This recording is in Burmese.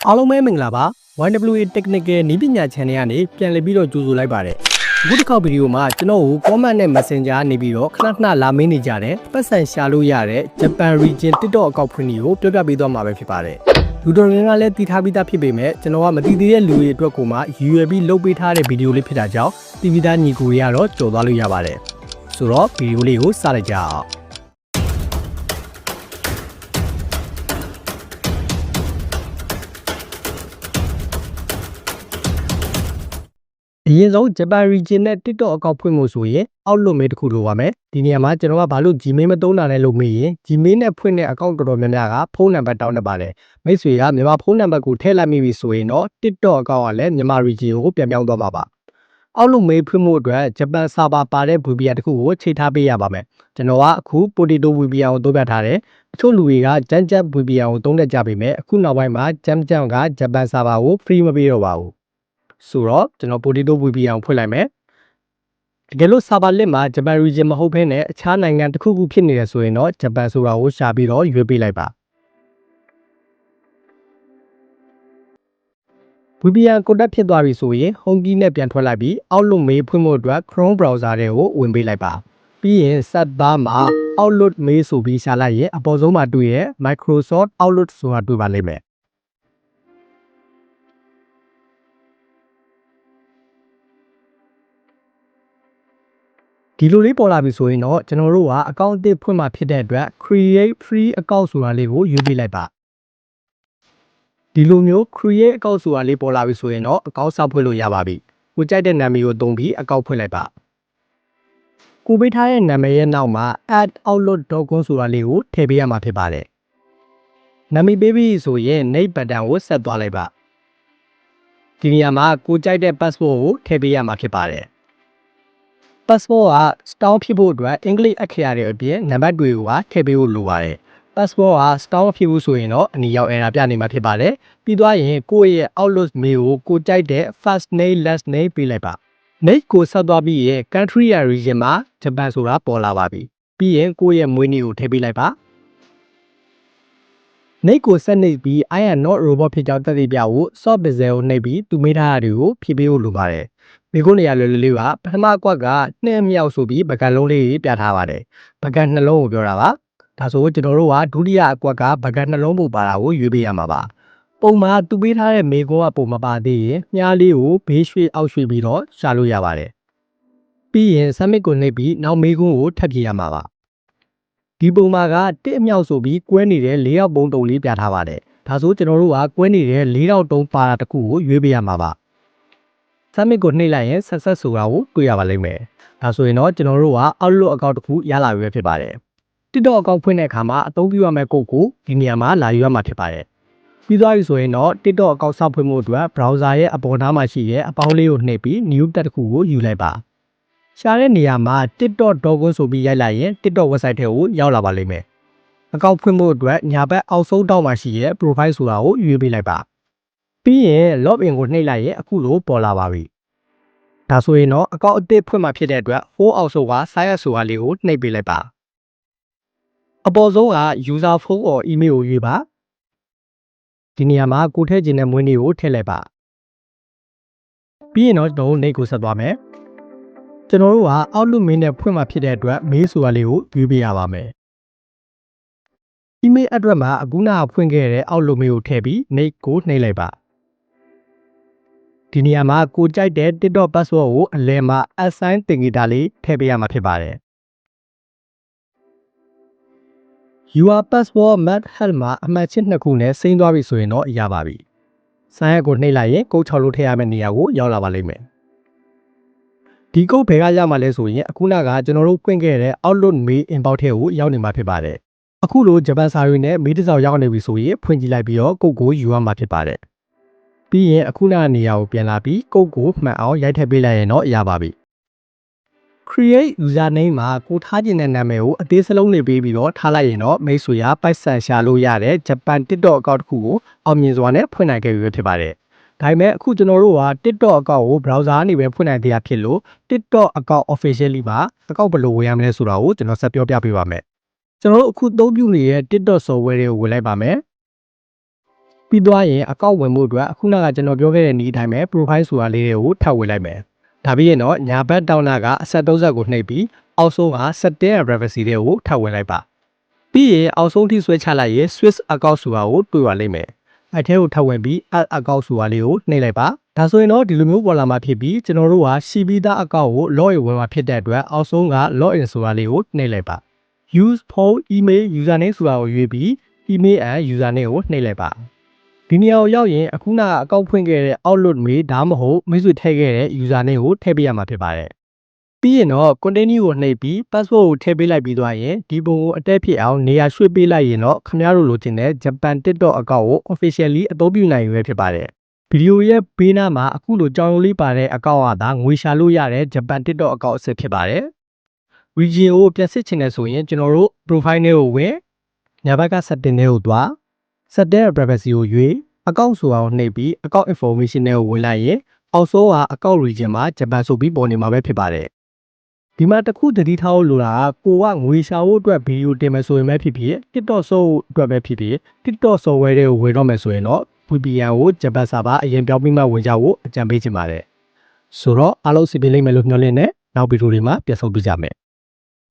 အားလုံးပဲမင်္ဂလာပါ YWA Technical နည်းပညာ channel ကနေပြန်လည်ပြီးတော့ကြိုဆိုလိုက်ပါတယ်အခုတစ်ခေါက်ဗီဒီယိုမှာကျွန်တော်ကို comment နဲ့ Messenger နေပြီးတော့ခဏခဏလာမင်းနေကြတဲ့ပတ်စံရှာလို့ရတဲ့ Japan Region TikTok အကောင့်ဖွင့်ကိုပြောပြပေးသွားမှာပဲဖြစ်ပါတယ်လူတော်ငယ်ကလည်းတည်ထားပြီးသားဖြစ်ပေမဲ့ကျွန်တော်ကမတည်သေးတဲ့လူတွေအတွက်ကိုမှ UAB လုပ်ပေးထားတဲ့ဗီဒီယိုလေးဖြစ်တာကြောင့်တည်ပြီးသားညီကိုတွေကတော့ကြော်သွားလို့ရပါတယ်ဆိုတော့ဗီဒီယိုလေးကိုစလိုက်ကြအောင်အရင်ဆုံး Japan Region နဲ့ TikTok အကောင့်ဖွင့်ဖို့ဆိုရင်အောက်လွတ်မေးတစ်ခုလိုပါမယ်ဒီနေရာမှာကျွန်တော်ကဘာလို့ Gmail မသုံးတာလဲလို့မေးရင် Gmail နဲ့ဖွင့်တဲ့အကောင့်တော်တော်များများကဖုန်းနံပါတ်တောင်းတပါတယ်မိတ်ဆွေကမြန်မာဖုန်းနံပါတ်ကိုထည့်လိုက်မိပြီဆိုရင်တော့ TikTok အကောင့်ကလည်းမြန်မာ Region ကိုပြန်ပြောင်းသွားမှာပါအောက်လွတ်မေးဖွင့်ဖို့အတွက် Japan server ပါတဲ့ VPN တစ်ခုကိုချိန်ထားပေးရပါမယ်ကျွန်တော်ကအခု Potato VPN ကိုသုံးပြထားတယ်အချို့လူတွေက Jamjam VPN ကိုသုံးတတ်ကြပေမဲ့အခုနောက်ပိုင်းမှာ Jamjam က Japan server ကို free မပေးတော့ပါဘူးဆိုတော့ကျွန်တော် Potato VPN ဖွင့်လိုက်မယ်တကယ်လို့ server list မှာ Japan region မဟုတ်ဘဲနဲ့အခြားနိုင်ငံတစ်ခုခုဖြစ်နေတယ်ဆိုရင်တော့ Japan ဆိုတာကိုရှာပြီးတော့ရွေးပေးလိုက်ပါ VPN ကိုတက်ဖြစ်သွားပြီဆိုရင် home key နဲ့ပြန်ထွက်လိုက်ပြီးအောက်လွတ်မေးဖွင့်ဖို့အတွက် Chrome browser တွေကိုဝင်ပေးလိုက်ပါပြီးရင် search bar မှာ Outlook mail ဆိုပြီးရှာလိုက်ရင်အပေါ်ဆုံးမှာတွေ့ရ Microsoft Outlook ဆိုတာတွေ့ပါလိမ့်မယ်ဒီလိုလေးပေါ်လာပြီဆိုရင်တော့ကျွန်တော်တို့ကအကောင့်အသစ်ဖွင့်မှာဖြစ်တဲ့အတွက် create free account ဆိုတာလေးကိုရွေးပေးလိုက်ပါဒီလိုမျိုး create account ဆိုတာလေးပေါ်လာပြီဆိုရင်တော့အကောင့်စဖွင့်လို့ရပါပြီကိုကြိုက်တဲ့နာမည်ကိုသုံးပြီးအကောင့်ဖွင့်လိုက်ပါကိုပေးထားတဲ့နာမည်ရဲ့နောက်မှာ @outlook.com ဆိုတာလေးကိုထည့်ပေးရမှာဖြစ်ပါတယ်နာမည်ပေးပြီးဆိုရင် next button ကိုဆက်သွားလိုက်ပါဒီနေရာမှာကိုကြိုက်တဲ့ password ကိုထည့်ပေးရမှာဖြစ်ပါတယ်password က strong ဖြစ်ဖို့အတွက်အင်္ဂလိပ်အခရာတွေအပြင်နံပါတ်တွေကိုထည့်ပေးဖို့လိုပါတယ်။ password က strong ဖြစ်ဖို့ဆိုရင်တော့အနီရောင် error ပြနေမှာဖြစ်ပါတယ်။ပြီးသွားရင်ကိုယ့်ရဲ့ Outlook mail ကိုကိုကြိုက်တဲ့ first name last name ပေးလိုက်ပါ။ next ကိုဆက်သွားပြီးရင် country region မှာ Japan ဆိုတာပေါ်လာပါပြီ။ပြီးရင်ကိုယ့်ရဲ့မွေးနေ့ကိုထည့်ပေးလိုက်ပါ။ next ကိုဆက်နှိပ်ပြီး I am not robot ဖြစ်ကြောင်းသက်သေပြဖို့ soft bezel ကိုနှိပ်ပြီးသူမေးထားတာတွေကိုဖြည့်ပေးဖို့လိုပါတယ်။မိကုန်းနေရာလွယ်လွယ်လေးပါပထမအကွက်ကနှစ်မြောက်ဆိုပြီးပကံလုံးလေးပြထားပါတယ်ပကံနှလုံးကိုပြောတာပါဒါဆိုကျွန်တော်တို့ကဒုတိယအကွက်ကပကံနှလုံးပုံပါတာကိုရွေးပေးရမှာပါပုံမှာသူပေးထားတဲ့မေကုန်းကပုံမပါသေးရင်မြားလေးကိုဘေးရွှေ့အောက်ရွှေ့ပြီးတော့ရှာလို့ရပါတယ်ပြီးရင် submit ကိုနှိပ်ပြီးနောက်မေကုန်းကိုထပ်ပြရမှာပါဒီပုံမှာကတစ်အမြောက်ဆိုပြီးကွဲနေတဲ့၄ယောက်ပုံတုံလေးပြထားပါတယ်ဒါဆိုကျွန်တော်တို့ကကွဲနေတဲ့၄ယောက်တုံးပါတာတစ်ခုကိုရွေးပေးရမှာပါsubmit ကိုနှိပ်လိုက်ရင် success ဆိုတာကိုတွေ့ရပါလိမ့်မယ်။ဒါဆိုရင်တော့ကျွန်တော်တို့က Outlook account တစ်ခုရလာပြီဖြစ်ပါတယ်။ TikTok account ဖွင့်တဲ့အခါမှာအသုံးပြုရမယ့် code ကိုဒီနေရာမှာလာယူရမှာဖြစ်ပါတယ်။ပြီးသွားပြီဆိုရင်တော့ TikTok account စဖွင့်ဖို့အတွက် browser ရဲ့အပေါ်နားမှာရှိတဲ့အပေါင်းလေးကိုနှိပ်ပြီး new tab တစ်ခုကိုယူလိုက်ပါ။ရှာတဲ့နေရာမှာ tiktok.com ဆိုပြီးရိုက်လိုက်ရင် TikTok website ထဲကိုရောက်လာပါလိမ့်မယ်။ account ဖွင့်ဖို့အတွက်ညာဘက်အောက်ဆုံးတောက်မှာရှိတဲ့ profile ဆိုတာကိုရွေးပေးလိုက်ပါ။ပြီးရင် login ကိုနှိပ်လိုက်ရင်အခုလိုပေါ်လာပါပြီ။ဒါဆိုရင်တော့အကောင့်အသစ်ဖွင့်မှာဖြစ်တဲ့အတွက် phone အောက်ဆုံးက sign up ဆိုတာလေးကိုနှိပ်ပေးလိုက်ပါအပေါ်ဆုံးက user phone or email ကိုရွေးပါဒီနေရာမှာကိုထည့်ခြင်းတဲ့မွေးနေ့ကိုထည့်လိုက်ပါပြီးရင်တော့ကျွန်တော်တို့ next ကိုဆက်သွားမယ်ကျွန်တော်တို့က Outlook mail နဲ့ဖွင့်မှာဖြစ်တဲ့အတွက် mail ဆိုတာလေးကိုရွေးပေးရပါမယ် email address မှာအခုနကဖွင့်ခဲ့တဲ့ Outlook mail ကိုထည့်ပြီး next ကိုနှိပ်လိုက်ပါဒီနေရာမှာကိုကြိုက်တဲ့ TikTok password ကိုအလယ်မှာ assign သင်္ကေတလေးထည့်ပေးရမှာဖြစ်ပါတယ် Your password must have မှာအမှတ်ချင်းနှစ်ခုနဲ့စိမ့်သွားပြီဆိုရင်တော့ရပါပြီ။ sign up ကိုနှိပ်လိုက်ရင်ကုတ်6လို့ထည့်ရမယ့်နေရာကိုရောက်လာပါလိမ့်မယ်။ဒီကုတ်ဘယ်ကရမှာလဲဆိုရင်အခုနကကျွန်တော်တို့ဖွင့်ခဲ့တဲ့ Outlook mail inbox ထဲကိုရောက်နေမှာဖြစ်ပါတယ်။အခုလိုဂျပန်စာရီနဲ့မေးတစ်စောင်ရောက်နေပြီဆိုရင်ဖွင့်ကြည့်လိုက်ပြီးတော့ကုတ်ကိုယူရမှာဖြစ်ပါတယ်။ပြီးရင်အခုနကနေရာကိုပြန်လာပြီးကုတ်ကိုမှန်အောင်ရိုက်ထည့်ပေးလိုက်ရင်တော့ရပါပြီ create username မှာကိုထားခြင်းတဲ့နာမည်ကိုအသေးစလုံးလေးပေးပြီးတော့ထားလိုက်ရင်တော့မိတ်ဆွေကပိုက်ဆံရှာလို့ရတဲ့ Japan TikTok account တစ်ခုကိုအောင်မြင်စွာနဲ့ဖွင့်နိုင်ခဲ့ပြီဖြစ်ပါတယ်ဒါပေမဲ့အခုကျွန်တော်တို့က TikTok account ကို browser ကနေပဲဖွင့်နိုင်သေးတာဖြစ်လို့ TikTok account officially မှာ account ဘယ်လိုဝင်ရမလဲဆိုတာကိုကျွန်တော်ဆက်ပြောပြပေးပါမယ်ကျွန်တော်တို့အခုအသုံးပြုနေတဲ့ TikTok software တွေကိုဝင်လိုက်ပါမယ် ပြီးသွားရင်အကောင့်ဝင်မှုအတွက်အခုနကကျွန်တော်ပြောခဲ့တဲ့နည်းအတိုင်းပဲ profile ဆိုတာလေးတွေကိုထပ်ဝင်လိုက်မယ်ဒါပြီးရင်တော့ညာဘက်တောင်းနာကအဆက်30ကိုနှိပ်ပြီးအောက်ဆုံးက setting and privacy တွေကိုထပ်ဝင်လိုက်ပါပြီးရင်အောက်ဆုံးထိဆွဲချလိုက်ရင် Swiss account ဆိုတာကိုတွေ့ရလိမ့်မယ်အဲ့ထဲကိုထပ်ဝင်ပြီး add account ဆိုတာလေးကိုနှိပ်လိုက်ပါဒါဆိုရင်တော့ဒီလိုမျိုးပေါ်လာမှာဖြစ်ပြီးကျွန်တော်တို့ကရှိပြီးသား account ကို login ဝင်မှာဖြစ်တဲ့အတွက်အောက်ဆုံးက login ဆိုတာလေးကိုနှိပ်လိုက်ပါ use phone email username ဆိုတာကိုရွေးပြီး email and username ကိုနှိပ်လိုက်ပါဒီနေရာကိုရောက်ရင်အခုနကအကောင့်ဖွင့်ခဲ့တဲ့ Outlook မေးဒါမှမဟုတ်မိတ်ဆွေထည့်ခဲ့တဲ့ username ကိုထည့်ပေးရမှာဖြစ်ပါတယ်ပြီးရင်တော့ continue ကိုနှိပ်ပြီး password ကိုထည့်ပေးလိုက်ပြီးသွားရင်ဒီပုံကိုအတက်ဖြစ်အောင်နေရာရွှေ့ပေးလိုက်ရင်တော့ခင်ဗျားတို့လိုချင်တဲ့ Japan TikTok account ကို officially အသုံးပြုနိုင်ရွယ်ဖြစ်ပါတယ်ဗီဒီယိုရဲ့ဘေးနားမှာအခုလိုကြောင်ရုံလေးပါတဲ့ account ကသာငွေရှာလို့ရတဲ့ Japan TikTok account အစစ်ဖြစ်ပါတယ် region ကိုပြန်စစ်ချင်တယ်ဆိုရင်ကျွန်တော်တို့ profile နဲ့ကိုဝင်ညာဘက်က setting နဲ့ကိုသွား setting and privacy ကိုရွေး account ဆိုတာကိုနှိပ်ပြီး account information နဲ့ကိုဝင်လိုက်ရင်အောက်ဆုံးက account region မှာ Japan ဆိုပြီးပေါ်နေမှာပဲဖြစ်ပါတယ်ဒီမှာတစ်ခုသတိထားဖို့လိုတာကကိုကငွေရှာဖို့အတွက်ဗီဒီယိုတင်မယ်ဆိုရင်ပဲဖြစ်ဖြစ် TikTok ဆော့ဖို့အတွက်ပဲဖြစ်ဖြစ် TikTok software တွေကိုဝင်တော့မယ်ဆိုရင်တော့ VPN ကို Japan server အရင်ပြောင်းပြီးမှဝင်ကြဖို့အကြံပေးချင်ပါတယ်ဆိုတော့အားလုံးစီပင်လိမ့်မယ်လို့မျှော်လင့်နေနောက်ဗီဒီယိုတွေမှာပြန်ဆုံတွေ့ကြမယ်